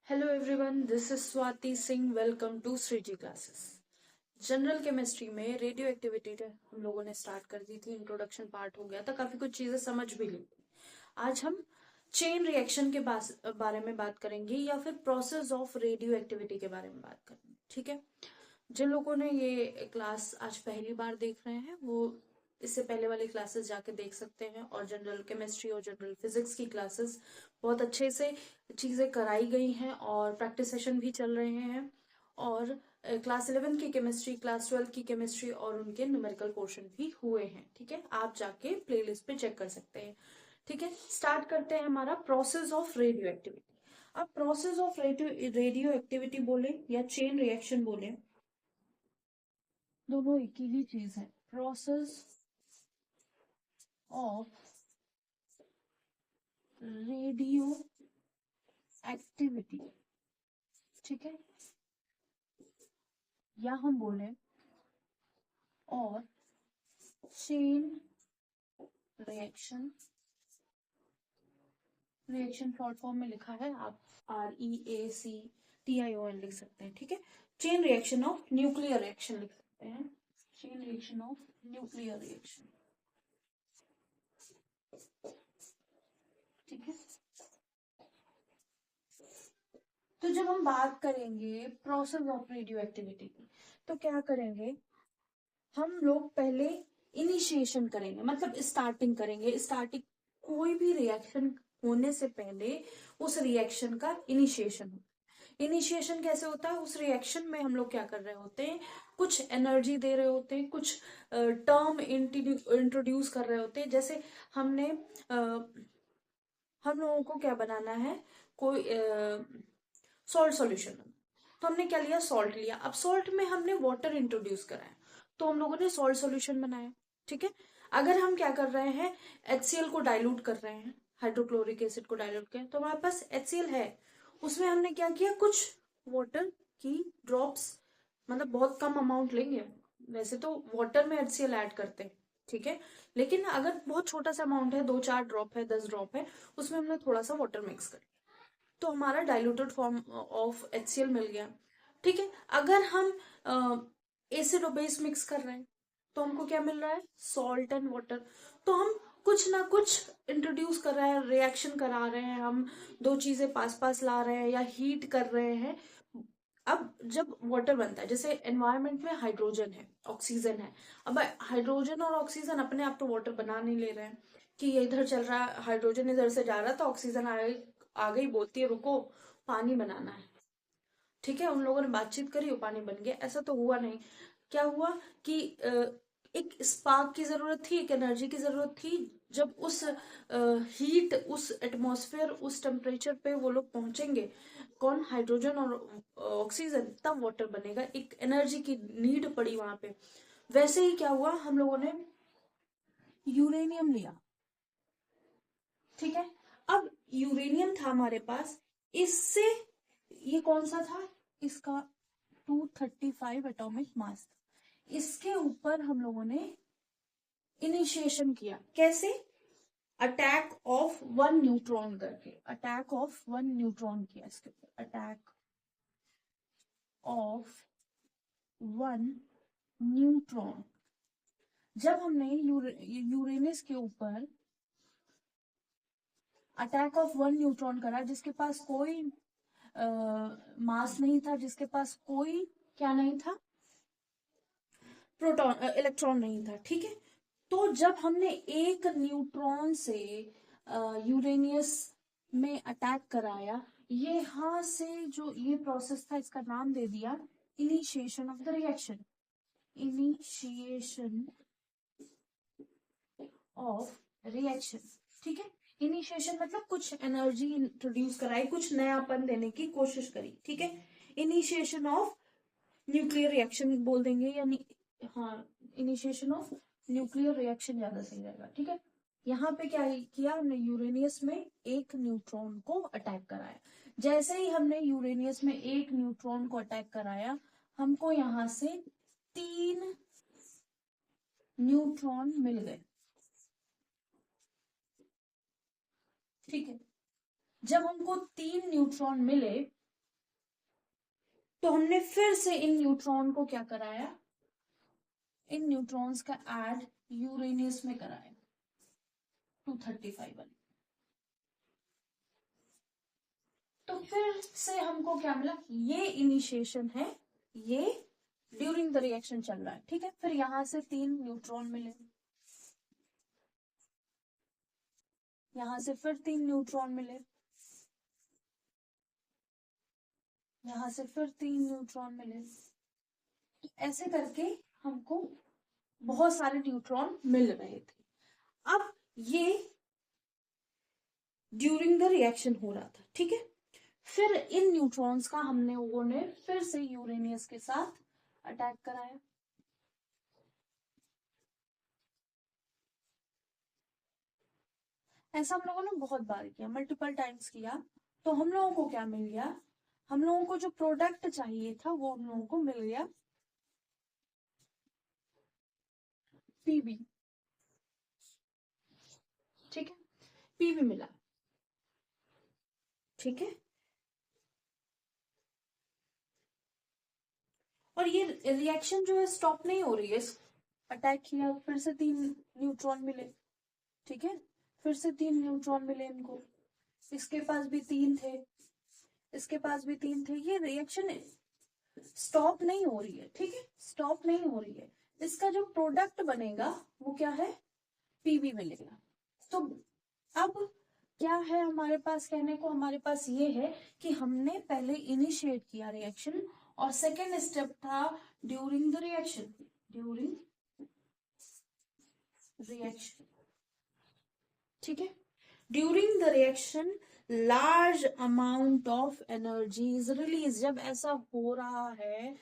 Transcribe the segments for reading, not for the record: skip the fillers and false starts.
Hello everyone, this is Swati Singh. Welcome to Sriji Classes. General chemistry में radio activity हम लोगों ने start कर दी थी, इंट्रोडक्शन पार्ट हो गया था, काफी कुछ चीजें समझ भी ली। आज हम चेन रिएक्शन के बारे में बात करेंगे या फिर प्रोसेस ऑफ रेडियो एक्टिविटी के बारे में बात करेंगे। ठीक है, जिन लोगों ने ये क्लास आज पहली बार देख रहे हैं वो इससे पहले वाली क्लासेस जाके देख सकते हैं, और जनरल केमिस्ट्री और जनरल फिजिक्स की क्लासेस बहुत अच्छे से चीजें कराई गई हैं और प्रैक्टिस सेशन भी चल रहे हैं। और क्लास 11 की केमिस्ट्री, क्लास 12 की केमिस्ट्री और उनके न्यूमेरिकल पोर्शन भी हुए हैं। ठीक है, आप जाके प्लेलिस्ट पे चेक कर सकते हैं। ठीक है, स्टार्ट करते हैं हमारा प्रोसेस ऑफ रेडियो एक्टिविटी। अब प्रोसेस ऑफ रेडियो एक्टिविटी बोले या चेन रिएक्शन बोले, दोनों एक ही चीज है। प्रोसेस ऑफ रेडियो एक्टिविटी, ठीक है, या हम बोले और chain reaction. Reaction short form में लिखा है, आप REACTION लिख सकते हैं। ठीक है, chain reaction of nuclear reaction लिख सकते हैं, chain reaction of nuclear reaction. ठीक है, तो जब हम बात करेंगे प्रोसेस ऑफ रेडियो एक्टिविटी की, तो क्या करेंगे हम लोग, पहले इनिशिएशन करेंगे, मतलब स्टार्टिंग करेंगे। स्टार्टिंग कोई भी रिएक्शन होने से पहले उस रिएक्शन का इनिशिएशन होता है। इनिशिएशन कैसे होता है? उस रिएक्शन में हम लोग क्या कर रहे होते हैं, कुछ एनर्जी दे रहे होते हैं, कुछ टर्म इंट्रोड्यूस कर रहे होते हैं। जैसे हमने हम लोगों को क्या बनाना है, कोई सॉल्ट सॉल्यूशन, तो हमने क्या लिया, सॉल्ट लिया। अब सॉल्ट में हमने वाटर इंट्रोड्यूस कराया, तो हम लोगों ने सॉल्ट सॉल्यूशन बनाया। ठीक है, अगर हम क्या कर रहे हैं, HCl को डाइल्यूट कर रहे हैं, हाइड्रोक्लोरिक एसिड को डाइल्यूट करें, तो हमारे पास HCl है, उसमें हमने क्या किया, कुछ वाटर की ड्रॉप्स, मतलब बहुत कम अमाउंट लेंगे। वैसे तो वाटर में HCl ऐड करते हैं, ठीक है, लेकिन अगर बहुत छोटा सा अमाउंट है, 2-4 ड्रॉप है, 10 ड्रॉप है, उसमें हमने थोड़ा सा वाटर मिक्स कर, तो हमारा डाइल्यूटेड फॉर्म ऑफ HCl मिल गया। ठीक है, अगर हम एसिड और बेस मिक्स कर रहे हैं, तो हमको क्या मिल रहा है, सॉल्ट एंड वाटर। तो हम कुछ ना कुछ इंट्रोड्यूस कर रहे हैं, रिएक्शन करा रहे हैं, हम दो चीजें पास पास ला रहे हैं या हीट कर रहे हैं। अब जब वाटर बनता है, जैसे एनवायरनमेंट में हाइड्रोजन है, ऑक्सीजन है। अब हाइड्रोजन और ऑक्सीजन अपने आप तो वाटर बना नहीं ले रहे हैं, कि ये इधर चल रहा है, हाइड्रोजन इधर से जा रहा है, तो ऑक्सीजन आ गई, बोलती है रुको पानी बनाना है। ठीक है, उन लोगों ने बातचीत करी, वो पानी बन गया, ऐसा तो हुआ नहीं। क्या हुआ कि एक स्पार्क की जरूरत थी, एक एनर्जी की जरूरत थी। जब उस हीट, उस एटमॉस्फेयर, उस टेम्परेचर पे वो लोग पहुंचेंगे, कौन, हाइड्रोजन और ऑक्सीजन, तब वाटर बनेगा। एक एनर्जी की नीड पड़ी वहां पे। वैसे ही क्या हुआ, हम लोगों ने यूरेनियम लिया। ठीक है, अब यूरेनियम था हमारे पास, इससे, ये कौन सा था, इसका 235 एटॉमिक मास, इसके ऊपर हम लोगों ने इनिशिएशन किया। कैसे? अटैक ऑफ वन न्यूट्रॉन करके, अटैक ऑफ वन न्यूट्रॉन किया इसके ऊपर, अटैक ऑफ वन न्यूट्रॉन। जब हमने यूरेनस के ऊपर अटैक ऑफ वन न्यूट्रॉन करा, जिसके पास कोई मास नहीं था, जिसके पास कोई क्या नहीं था, प्रोटॉन इलेक्ट्रॉन नहीं था। ठीक है, तो जब हमने एक न्यूट्रॉन से यूरेनियस में अटैक कराया, ये यहां से जो ये प्रोसेस था, इसका नाम दे दिया initiation of the reaction, initiation of reaction. ठीक है, इनिशिएशन मतलब कुछ एनर्जी इंट्रोड्यूस कराई, कुछ नयापन देने की कोशिश करी। ठीक है, इनिशिएशन ऑफ न्यूक्लियर रिएक्शन बोल देंगे, यानी हाँ, इनिशिएशन ऑफ न्यूक्लियर रिएक्शन ज्यादा सही रहेगा। ठीक है, यहाँ पे क्या किया हमने, यूरेनियस में एक न्यूट्रॉन को अटैक कराया। जैसे ही हमने यूरेनियस में एक न्यूट्रॉन को अटैक कराया, हमको यहां से 3 न्यूट्रॉन मिल गए। ठीक है, जब हमको 3 न्यूट्रॉन मिले, तो हमने फिर से इन न्यूट्रॉन को क्या कराया, इन न्यूट्रॉन्स का ऐड यूरेनियस में कराया 235 वाले। तो फिर से हमको क्या मिला, ये इनिशिएशन है, ये ड्यूरिंग द रिएक्शन चल रहा है, ठीक है। फिर यहां से 3 न्यूट्रॉन मिले, यहां से फिर 3 न्यूट्रॉन मिले, यहां से फिर 3 न्यूट्रॉन मिले। ऐसे करके हमको बहुत सारे न्यूट्रॉन मिल रहे थे। अब ये ड्यूरिंग द रिएक्शन हो रहा था, ठीक है। फिर इन न्यूट्रॉन्स का हमने लोगों ने फिर से यूरेनियस के साथ अटैक कराया। ऐसा हम लोगों ने बहुत बार किया, मल्टीपल टाइम्स किया। तो हम लोगों को क्या मिल गया, हम लोगों को जो प्रोडक्ट चाहिए था वो हम लोगों को मिल गया, पीबी, ठीक है, पीबी मिला, ठीक है। और ये रिएक्शन जो है स्टॉप नहीं हो रही है, अटैक किया, फिर से 3 न्यूट्रॉन मिले, ठीक है, फिर से 3 न्यूट्रॉन मिले इनको, इसके पास भी 3 थे, इसके पास भी 3 थे। ये रिएक्शन स्टॉप नहीं हो रही है, ठीक है, स्टॉप नहीं हो रही है। इसका जो प्रोडक्ट बनेगा वो क्या है, पीबी मिलेगा। तो अब क्या है हमारे पास कहने को, हमारे पास ये है कि हमने पहले इनिशिएट किया रिएक्शन, और सेकेंड स्टेप था during the reaction, during reaction, ठीक है। During the reaction large amount of energy is release. जब ऐसा हो रहा है,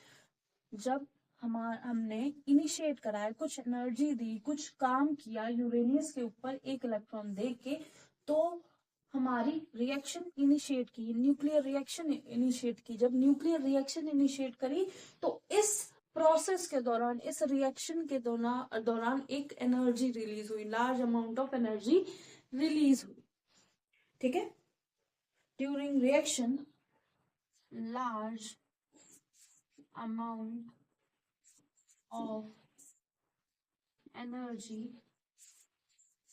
जब हमने इनिशिएट कराया, कुछ एनर्जी दी, कुछ काम किया यूरेनियस के ऊपर एक इलेक्ट्रॉन दे के, तो हमारी रिएक्शन इनिशिएट की, न्यूक्लियर रिएक्शन इनिशिएट की। जब न्यूक्लियर रिएक्शन इनिशिएट करी तो इस प्रोसेस के दौरान, इस रिएक्शन के दौरान एक एनर्जी रिलीज हुई, large amount of energy release हुई, ठीक है। During reaction large amount of energy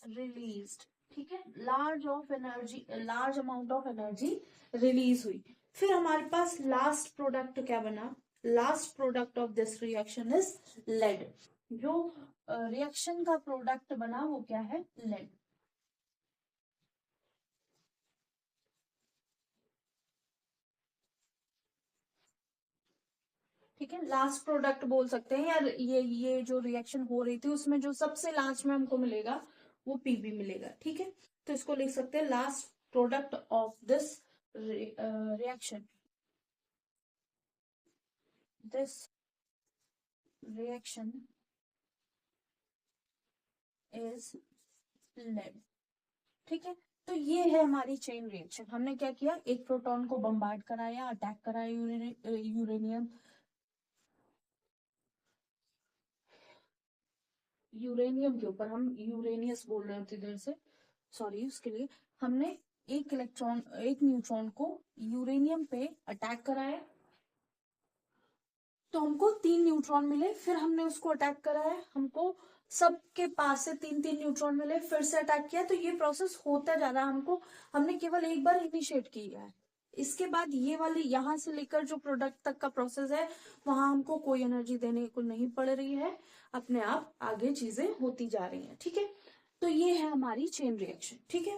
released, ठीक है, large of energy, large amount of energy release हुई। फिर हमारे पास लास्ट प्रोडक्ट क्या बना, last product of this reaction is lead. जो रिएक्शन का प्रोडक्ट बना वो क्या है, लेड, ठीक है। लास्ट प्रोडक्ट बोल सकते हैं यार, ये जो रिएक्शन हो रही थी उसमें जो सबसे लास्ट में हमको मिलेगा वो पीबी मिलेगा, ठीक है। तो इसको लिख सकते हैं last product of this reaction, this reaction is lead, ठीक है। तो ये है हमारी चेन रिएक्शन। हमने क्या किया, एक प्रोटॉन को बम्बार्ड कराया, अटैक कराया यूरेनियम, यूरेनियम के ऊपर, हम यूरेनियस बोल रहे थे देर से, सॉरी उसके लिए। हमने एक इलेक्ट्रॉन, एक न्यूट्रॉन को यूरेनियम पे अटैक कराया, तो हमको 3 न्यूट्रॉन मिले। फिर हमने उसको अटैक कराया, हमको सबके पास से 3 न्यूट्रॉन मिले, फिर से अटैक किया। तो ये प्रोसेस होता जा रहा है, हमको, हमने केवल एक बार इनिशिएट किया है। इसके बाद ये वाली यहां से लेकर जो प्रोडक्ट तक का प्रोसेस है, वहां हमको कोई एनर्जी देने को नहीं पड़ रही है, अपने आप आगे चीजें होती जा रही हैं, ठीक है। तो ये है हमारी चेन रिएक्शन, ठीक है।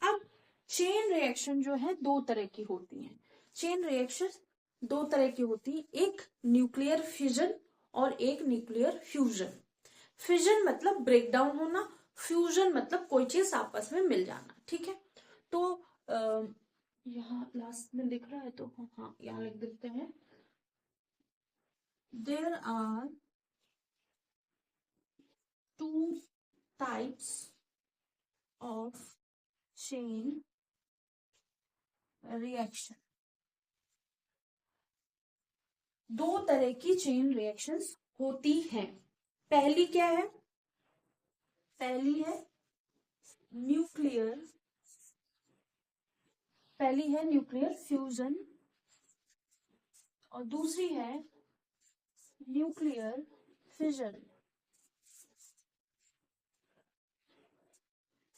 अब चेन रिएक्शन जो है 2 तरह की होती है। चेन रिएक्शन 2 तरह की होती है, एक न्यूक्लियर फिजन और एक न्यूक्लियर फ्यूजन। फिजन मतलब ब्रेक डाउन होना, फ्यूजन मतलब कोई चीज आपस में मिल जाना, ठीक है। तो यहाँ लास्ट में दिख रहा है, तो हाँ यहाँ लिख देते हैं, there are 2 types of chain reaction. 2 तरह की चेन रिएक्शंस होती हैं। पहली क्या है, पहली है न्यूक्लियर, पहली है न्यूक्लियर फ्यूजन और दूसरी है न्यूक्लियर फिजन।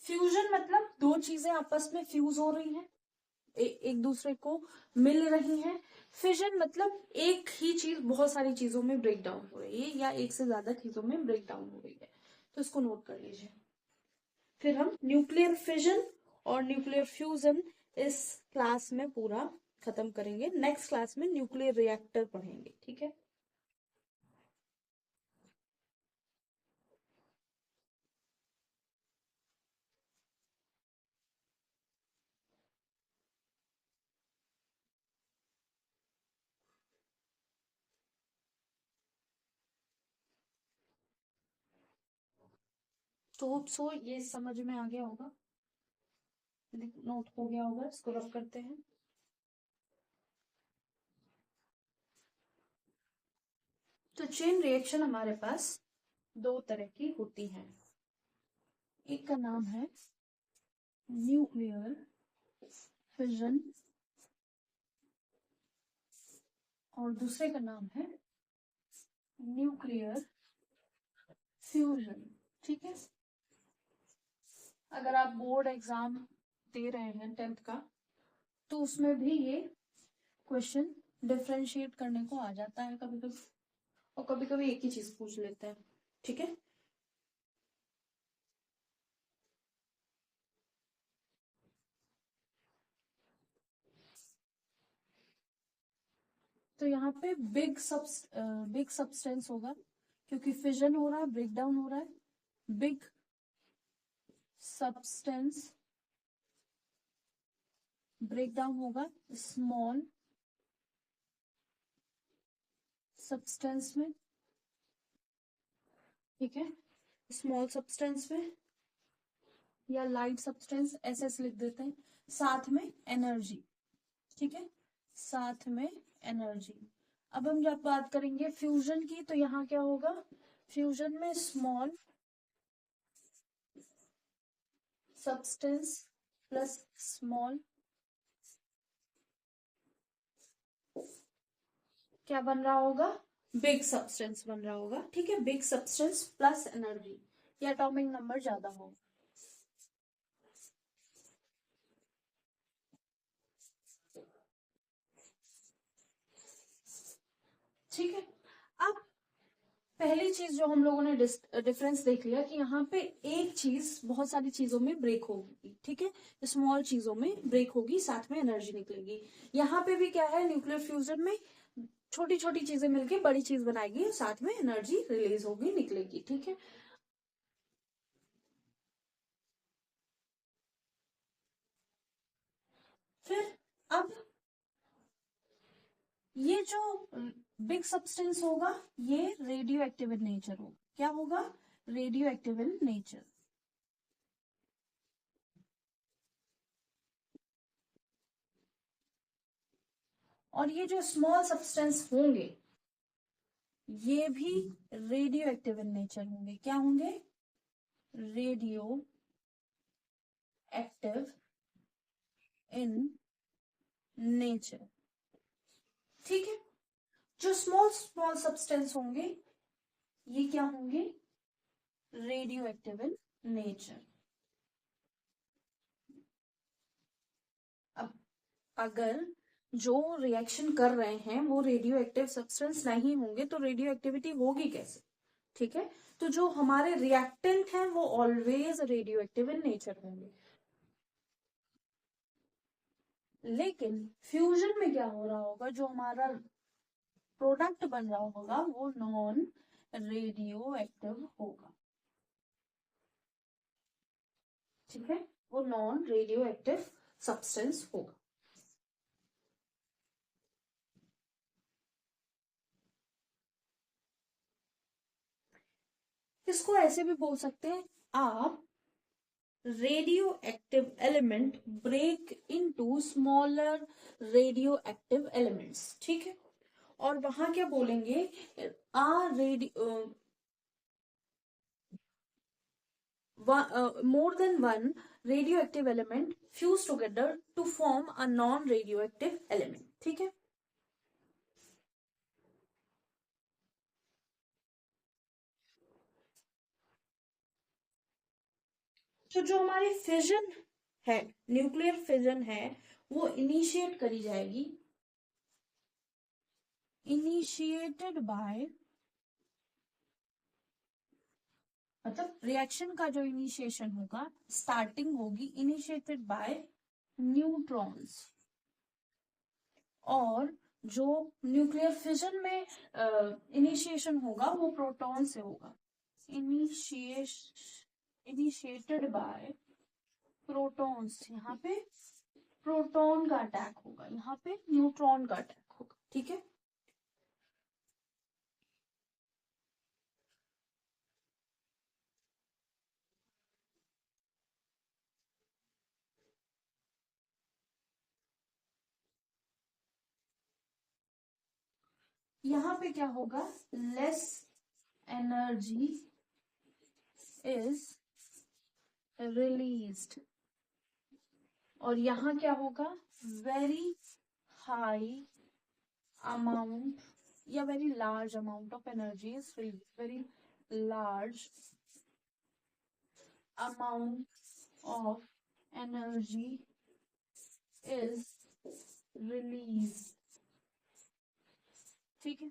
फ्यूजन मतलब दो चीजें आपस में फ्यूज हो रही हैं, एक दूसरे को मिल रही हैं। फिजन मतलब एक ही चीज बहुत सारी चीजों में ब्रेक डाउन हो रही है या एक से ज्यादा चीजों में ब्रेक डाउन हो रही है, तो इसको नोट कर लीजिए। फिर हम न्यूक्लियर फिजन और न्यूक्लियर फ्यूजन इस क्लास में पूरा खत्म करेंगे। नेक्स्ट क्लास में न्यूक्लियर रिएक्टर पढ़ेंगे, ठीक है। तो होप सो ये समझ में आ गया होगा, नोट हो गया होगा। इसको रब करते हैं। तो चेन रिएक्शन हमारे पास दो तरह की होती हैं। एक का नाम है न्यूक्लियर फिजन और दूसरे का नाम है न्यूक्लियर फ्यूजन, ठीक है। अगर आप बोर्ड एग्जाम दे रहे हैं 10th का, तो उसमें भी ये क्वेश्चन डिफरेंशिएट करने को आ जाता है कभी कभी, और कभी कभी एक ही चीज पूछ लेते हैं, ठीक है। तो यहाँ पे बिग सब्सटेंस होगा, क्योंकि फिजन हो रहा है, ब्रेक डाउन हो रहा है। बिग सब्सटेंस ब्रेक डाउन होगा स्मॉल सब्सटेंस में, ठीक है। स्मॉल सब्सटेंस में या लाइट सब्सटेंस ऐसे लिख देते हैं। साथ में एनर्जी, ठीक है, साथ में एनर्जी। अब हम जब बात करेंगे फ्यूजन की, तो यहाँ क्या होगा, फ्यूजन में स्मॉल सब्सटेंस प्लस स्मॉल क्या बन रहा होगा, बिग सब्सटेंस बन रहा होगा, ठीक है। बिग सब्सटेंस प्लस एनर्जी, या एटॉमिक नंबर ज्यादा होगा। ठीक है। अब पहली चीज जो हम लोगों ने डिफरेंस देख लिया कि यहाँ पे एक चीज बहुत सारी चीजों में ब्रेक होगी, ठीक है। स्मॉल चीजों में ब्रेक होगी, साथ में एनर्जी निकलेगी। यहाँ पे भी क्या है, न्यूक्लियर फ्यूजन में छोटी छोटी चीजें मिलकर बड़ी चीज बनाएगी, साथ में एनर्जी रिलीज होगी, निकलेगी, ठीक है। फिर अब ये जो बिग सब्सटेंस होगा ये रेडियो एक्टिव इन नेचर होगा। क्या होगा, रेडियो एक्टिव इन नेचर। और ये जो स्मॉल सब्सटेंस होंगे ये भी रेडियो एक्टिव इन नेचर होंगे। क्या होंगे, रेडियो एक्टिव इन नेचर, ठीक है। जो स्मॉल स्मॉल सब्सटेंस होंगे ये क्या होंगे, रेडियो एक्टिव इन नेचर। अब अगर जो रिएक्शन कर रहे हैं वो रेडियो एक्टिव सब्सटेंस नहीं होंगे तो रेडियो एक्टिविटी होगी कैसे, ठीक है। तो जो हमारे रिएक्टेंट हैं वो always radio active in nature होंगे। लेकिन फ्यूजन में क्या हो रहा होगा, जो हमारा प्रोडक्ट बन रहा होगा वो नॉन रेडियो एक्टिव होगा, ठीक है। वो नॉन रेडियो एक्टिव सब्सटेंस होगा। इसको ऐसे भी बोल सकते हैं आप, radioactive element break into smaller radioactive elements, ठीक है। और वहां क्या बोलेंगे, आ radio more than one radioactive element fuse together to form a non radioactive element. ठीक है, तो जो हमारी फिजन है, न्यूक्लियर फिजन है, वो इनिशिएट करी जाएगी, इनिशिएटेड बाय, मतलब रिएक्शन का जो इनिशिएशन होगा, स्टार्टिंग होगी इनिशिएटेड बाय न्यूट्रॉन्स, और जो न्यूक्लियर फिजन में इनिशिएशन होगा वो प्रोटॉन से होगा, इनिशिएटेड बाय प्रोटॉन्स। यहाँ पे प्रोटॉन का अटैक होगा, यहाँ पे न्यूट्रॉन का अटैक होगा। ठीक है, यहाँ पे क्या होगा, लेस एनर्जी इज रिलीज्ड, और यहाँ क्या होगा, वेरी हाई अमाउंट या very large amount of energy is release, very large amount of energy is release. ठीक है,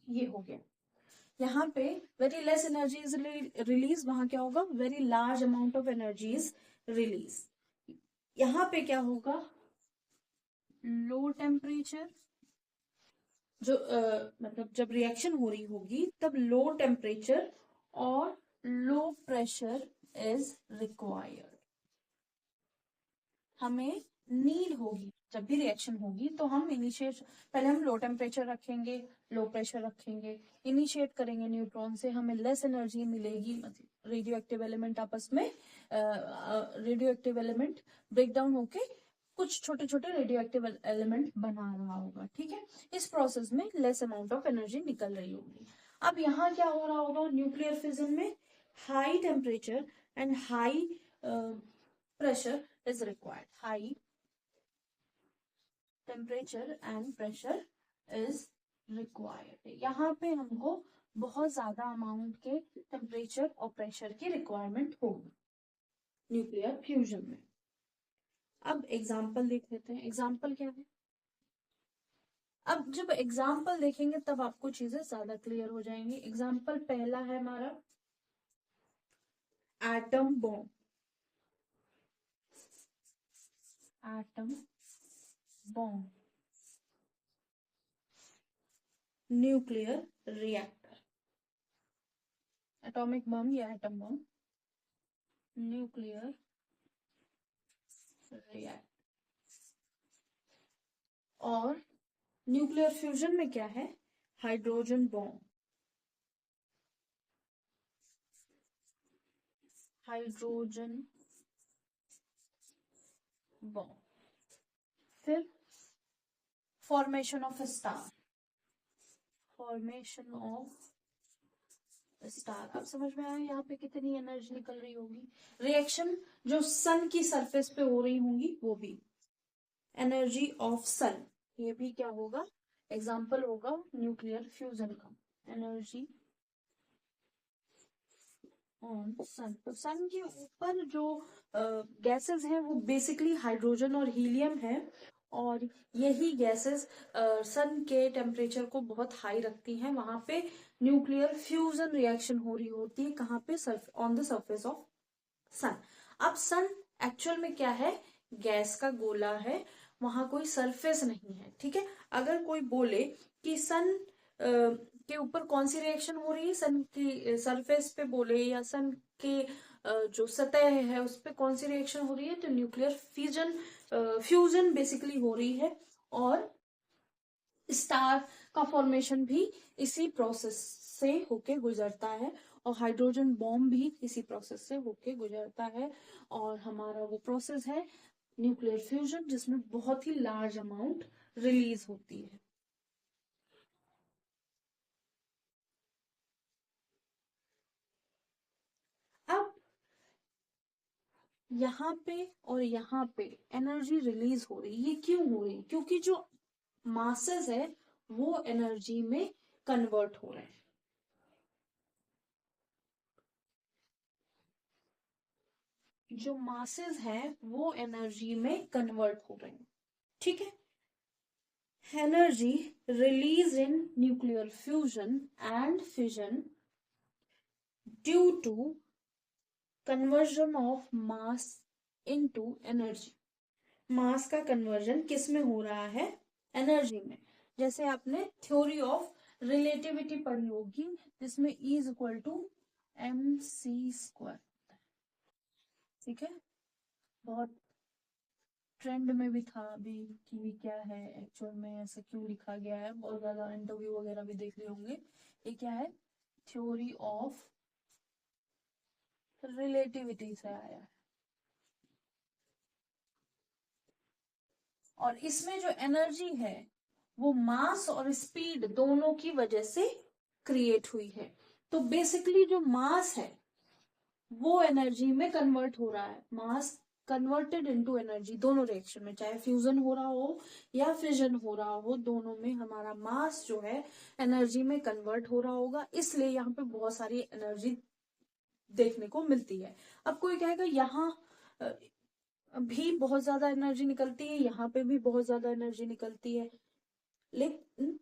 ये हो गया। यहाँ पे very less energy is release, वहां क्या होगा, very large amount of energy is release. यहाँ पे क्या होगा, लो टेम्परेचर, जो मतलब जब रिएक्शन हो रही होगी तब लो टेम्परेचर और लो प्रेशर इज रिक्वायर्ड। हमें नीड होगी, जब भी रिएक्शन होगी तो हम इनिशिएट, पहले हम लो टेम्परेचर रखेंगे, लो प्रेशर रखेंगे, इनिशिएट करेंगे न्यूट्रॉन से, हमें लेस एनर्जी मिलेगी, मतलब रेडियो एक्टिव एलिमेंट आपस में, radioactive element break down होके कुछ छोटे छोटे रेडियो एक्टिव एलिमेंट बना रहा होगा। ठीक है, इस प्रोसेस में लेस अमाउंट ऑफ एनर्जी निकल रही होगी। अब यहाँ क्या हो रहा होगा, न्यूक्लियर फिजन में high temperature and high pressure is required, high temperature and pressure is required। यहाँ पे हमको बहुत ज्यादा अमाउंट के टेम्परेचर और प्रेशर की रिक्वायरमेंट होगी न्यूक्लियर फ्यूजन में। अब एग्जाम्पल देख लेते हैं, एग्जाम्पल क्या है। अब जब एग्जाम्पल देखेंगे तब आपको चीजें ज्यादा क्लियर हो जाएंगी। एग्जाम्पल पहला है हमारा atom bomb, atom bomb, nuclear reactor, atomic bomb या एटम बम, न्यूक्लियर रिएक्टर। और न्यूक्लियर फ्यूजन में क्या है, हाइड्रोजन बॉम्ब, हाइड्रोजन बॉम्ब। फिर formation of star, formation of star. अब समझ में आया यहाँ पे कितनी एनर्जी निकल रही होगी। रिएक्शन जो सन की सरफेस पे हो रही होंगी वो भी एनर्जी ऑफ सन, ये भी क्या होगा, एग्जाम्पल होगा न्यूक्लियर फ्यूजन का, एनर्जी ऑन सन। तो सन के ऊपर जो गैसेस हैं वो बेसिकली हाइड्रोजन और हीलियम है, और यही गैसेस सन के टेम्परेचर को बहुत हाई रखती हैं। वहां पे न्यूक्लियर फ्यूजन रिएक्शन हो रही होती है, कहाँ पे, ऑन द सरफेस ऑफ सन। अब सन एक्चुअल में क्या है, गैस का गोला है, वहां कोई सरफेस नहीं है। ठीक है, अगर कोई बोले कि सन के ऊपर कौन सी रिएक्शन हो रही है, सन की सरफेस पे बोले या सन के जो सतह है उस पे कौन सी रिएक्शन हो रही है, तो न्यूक्लियर फ्यूजन बेसिकली हो रही है। और स्टार का फॉर्मेशन भी इसी प्रोसेस से होके गुजरता है, और हाइड्रोजन बॉम्ब भी इसी प्रोसेस से होके गुजरता है। और हमारा वो प्रोसेस है न्यूक्लियर फ्यूजन, जिसमें बहुत ही लार्ज अमाउंट रिलीज होती है। यहाँ पे और यहाँ पे एनर्जी रिलीज हो रही है। ये क्यों हो रही है? क्योंकि जो मासेस है वो एनर्जी में कन्वर्ट हो रहे हैं। जो मासेस हैं वो एनर्जी में कन्वर्ट हो रहे हैं, ठीक है। Energy release in nuclear fusion and fission due to conversion of mass into energy. Mass का कन्वर्जन किस में हो रहा है? एनर्जी में। जैसे आपने थ्योरी ऑफ रिलेटिविटी पढ़ी होगी जिसमें E is equal to mc², ठीक है। बहुत ट्रेंड में भी था अभी कि क्या है एक्चुअल में, ऐसा क्यों लिखा गया है, बहुत ज्यादा इंटरव्यू वगैरह भी देख रहे होंगे। ये क्या है? थ्योरी ऑफ रिलेटिविटी से आया है। और इसमें जो एनर्जी है वो मास और स्पीड दोनों की वजह से क्रिएट हुई है। तो बेसिकली जो मास है वो एनर्जी में कन्वर्ट हो रहा है। मास कन्वर्टेड इनटू एनर्जी दोनों रिएक्शन में, चाहे फ्यूजन हो रहा हो या फिजन हो रहा हो, दोनों में हमारा मास जो है एनर्जी में कन्वर्ट हो रहा होगा। इसलिए यहाँ पे बहुत सारी एनर्जी देखने को मिलती है। अब कोई कहेगा यहाँ भी बहुत ज्यादा एनर्जी निकलती है, यहाँ पे भी बहुत ज्यादा एनर्जी निकलती है, लेकिन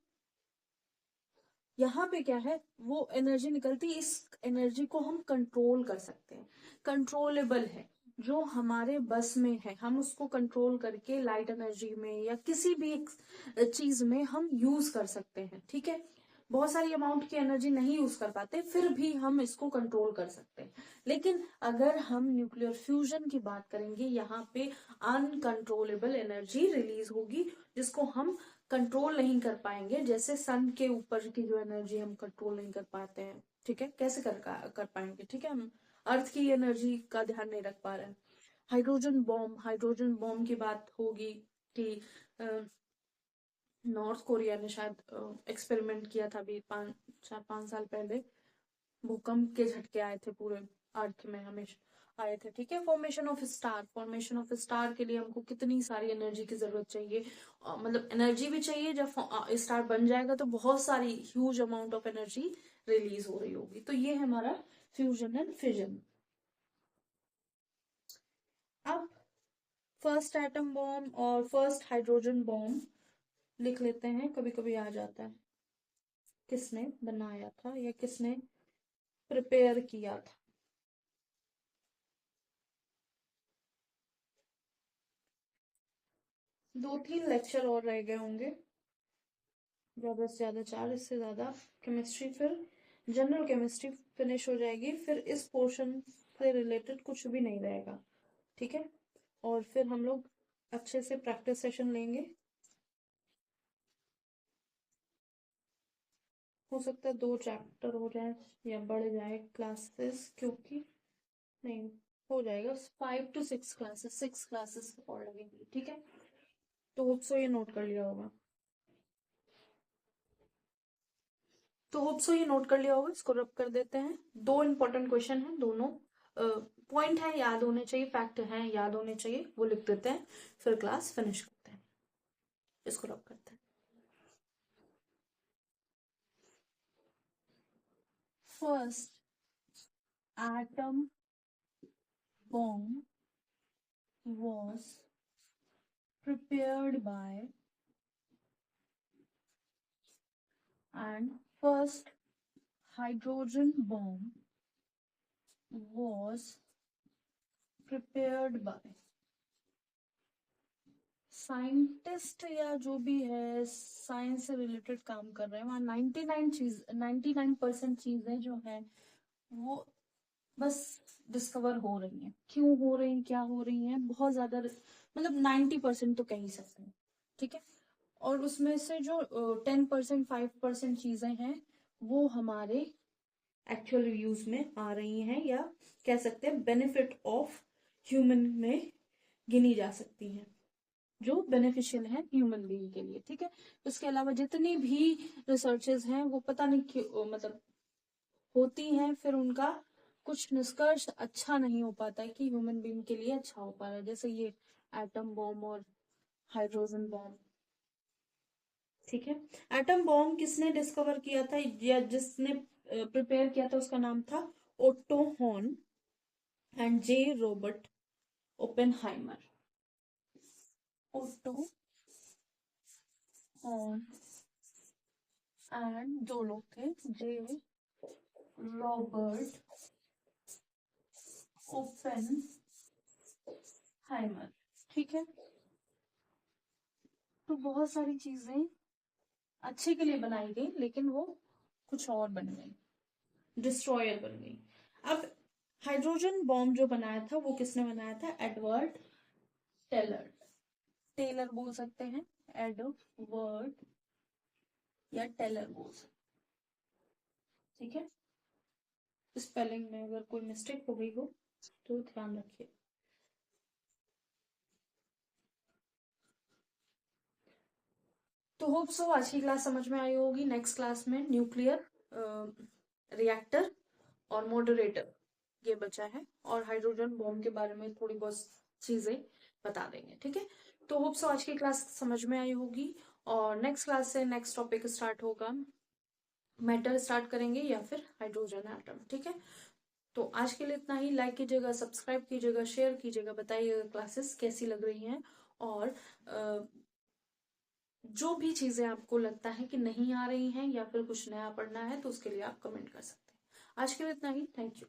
यहाँ पे क्या है, वो एनर्जी निकलती है, इस एनर्जी को हम कंट्रोल कर सकते हैं, कंट्रोलेबल है, जो हमारे बस में है, हम उसको कंट्रोल करके लाइट एनर्जी में या किसी भी एक चीज में हम यूज कर सकते हैं, ठीक है। बहुत सारी अमाउंट की एनर्जी नहीं यूज कर पाते, फिर भी हम इसको कंट्रोल कर सकते हैं। लेकिन अगर हम न्यूक्लियर फ्यूजन की बात करेंगे, यहाँ पे अनकंट्रोलेबल एनर्जी रिलीज होगी जिसको हम कंट्रोल नहीं कर पाएंगे। जैसे सन के ऊपर की जो एनर्जी हम कंट्रोल नहीं कर पाते हैं, ठीक है, कैसे कर पाएंगे, ठीक है। हम अर्थ की एनर्जी का ध्यान नहीं रख पा रहे हैं। हाइड्रोजन बॉम्ब की बात होगी कि नॉर्थ कोरिया ने शायद एक्सपेरिमेंट किया था अभी 4-5 साल पहले। भूकंप के झटके आए थे पूरे अर्थ में, हमेशा आए थे, ठीक है। फॉर्मेशन ऑफ स्टार के लिए हमको कितनी सारी एनर्जी की जरूरत चाहिए, मतलब एनर्जी भी चाहिए। जब स्टार बन जाएगा तो बहुत सारी huge amount of energy release हो रही होगी। तो ये है हमारा फ्यूजन एंड फिजन। अब फर्स्ट एटम बॉम्ब और फर्स्ट हाइड्रोजन बॉम्ब लिख लेते हैं, कभी कभी आ जाता है, किसने बनाया था या किसने प्रिपेयर किया था। 2-3 लेक्चर और रह गए होंगे, ज्यादा से ज्यादा 4, इससे ज्यादा। केमिस्ट्री, फिर जनरल केमिस्ट्री फिनिश हो जाएगी, फिर इस पोर्शन से रिलेटेड कुछ भी नहीं रहेगा, ठीक है। और फिर हम लोग अच्छे से प्रैक्टिस सेशन लेंगे। हो सकता है 2 चैप्टर हो जाए या बढ़ जाए क्लासेस, क्योंकि नहीं, हो जाएगा 5 to 6 क्लासेस, 6 क्लासेस और लगेंगी, ठीक है। तो होप सो ये नोट कर लिया होगा, ये नोट कर लिया होगा। इसको रब कर देते हैं। 2 इंपॉर्टेंट क्वेश्चन है, दोनों पॉइंट है याद होने चाहिए, फैक्ट है याद होने चाहिए, वो लिख देते हैं, फिर क्लास फिनिश करते हैं। इसको रब करते हैं। First atom bomb was prepared by, and first hydrogen bomb was prepared by scientist या जो भी है साइंस से रिलेटेड काम कर रहे हैं। वहां 99% चीजें जो है वो बस डिस्कवर हो रही हैं। क्यों हो रही हैं, क्या हो रही हैं, बहुत ज्यादा, मतलब 90% तो कह ही सकते हैं, ठीक है। और उसमें से जो 10%, 5% चीजें हैं वो हमारे एक्चुअल यूज में आ रही हैं, या कह सकते हैं बेनिफिट ऑफ ह्यूमन में गिनी जा सकती हैं, जो बेनिफिशियल है ह्यूमन बीइंग के लिए, ठीक है। उसके अलावा जितनी भी रिसर्चेस हैं वो पता नहीं क्यों, मतलब होती हैं, फिर उनका कुछ निष्कर्ष अच्छा नहीं हो पाता है कि ह्यूमन बीइंग के लिए अच्छा हो पा रहा है, जैसे ये एटम बॉम्ब और हाइड्रोजन बॉम्ब। ठीक है। एटम बॉम्ब किसने डिस्कवर किया था या जिसने प्रिपेयर किया था, उसका नाम था Otto horn and J Robert Oppenheimer. Otto horn and दो लोग थे, जे रॉबर्ट ओपेनहाइमर। ठीक है। तो बहुत सारी चीजें अच्छे के लिए बनाई गई, लेकिन वो कुछ और बन गई, डिस्ट्रॉयर बन गई। अब हाइड्रोजन बॉम्ब जो बनाया था वो किसने बनाया था? Edward Teller. टेलर बोल सकते हैं, एडवर्ड या टेलर बोल सकते। ठीक है। स्पेलिंग में अगर कोई मिस्टेक हो गई हो तो ध्यान रखिए। तो होप सो आज की क्लास समझ में आई होगी। नेक्स्ट क्लास में न्यूक्लियर रिएक्टर और मॉडरेटर ये बचा है, और हाइड्रोजन बॉम्ब के बारे में थोड़ी बहुत चीजें बता देंगे। ठीक है। तो होप सो आज की क्लास समझ में आई होगी, और नेक्स्ट क्लास से नेक्स्ट टॉपिक स्टार्ट होगा, मेटल स्टार्ट करेंगे या फिर हाइड्रोजन एटम। ठीक है। तो आज के लिए इतना ही। लाइक कीजिएगा, सब्सक्राइब कीजिएगा, शेयर कीजिएगा, बताइएगा क्लासेस कैसी लग रही हैं, और जो भी चीजें आपको लगता है कि नहीं आ रही हैं या फिर कुछ नया पढ़ना है तो उसके लिए आप कमेंट कर सकते हैं। आज के लिए इतना ही। Thank you.